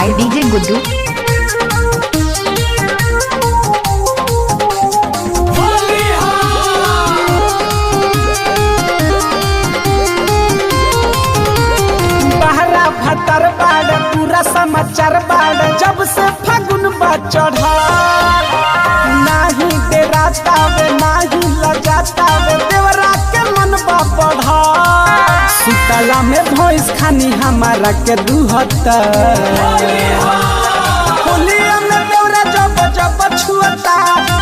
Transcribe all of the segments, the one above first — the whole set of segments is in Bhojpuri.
by DJ Guddu। भतर बाड़ पूरा समाचार बाड़ जब से फागुन बा चढ़ा नाही डेरातावे नाही लजातावे देवरा के मन बा बढ़ा सुतला में भैंस खानी हमारा के दुहता होलिया में देवरा जब जब छुअता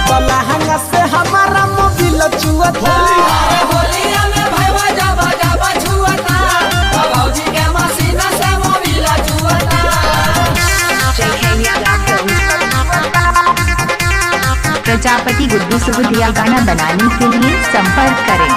बलहंगा से हमारा मोबिल छुअता प्रजापति गुड्डू सुबुधिया गाना बनाने के लिए संपर्क करें।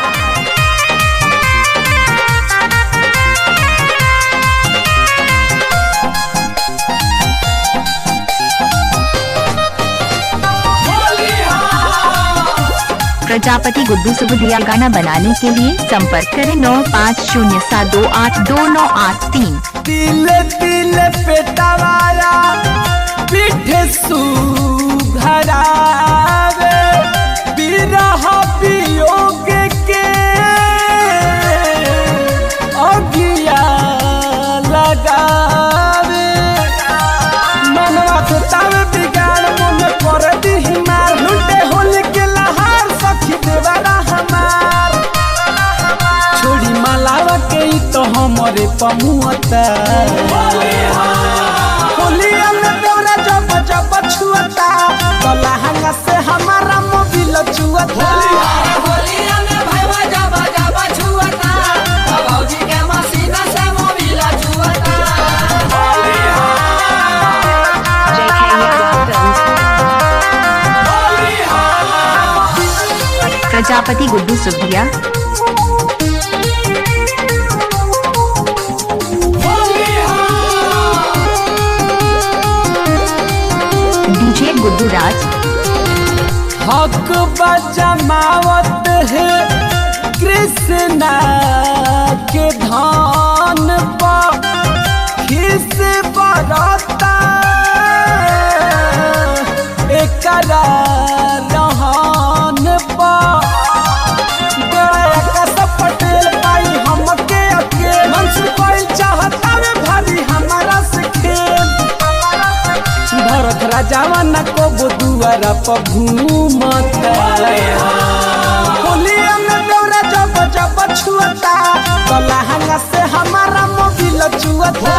प्रजापति गुड्डू सुबुधिया गाना बनाने के लिए संपर्क करें 9507282983। तिले तिले पेटावाया पीठे सुघरावे बिरह वियोग के अगिया लगावे मनवा तो तावे बिगाड़ मन कर दी मार लुटे होली के लहार सखी देवारा हमार छोड़ी मलावा के तो हमरे पमुआता होलिया में देवरा जब जब छुअता बलहंगा से हमारा मोबिल छुअता होलिया में भैया जब जब छुअता भौजी के मसीना से मोबिल छुअता। प्रजापति गुड्डू सुबुधिया। डीजे गुड्डू राज। हक बजमावत है कृष्णा के धान पर खिस बरता एकरा रहन पर गया कस पटेल पाई हमके अकेले मंसूर कोई चाहता में भारी हमारा से खेल भरत राजावा न को दुआरा पर घूमता होलिया में देवरा जब जब छुअता बलहंगा से हमारा मोबिल छुअता।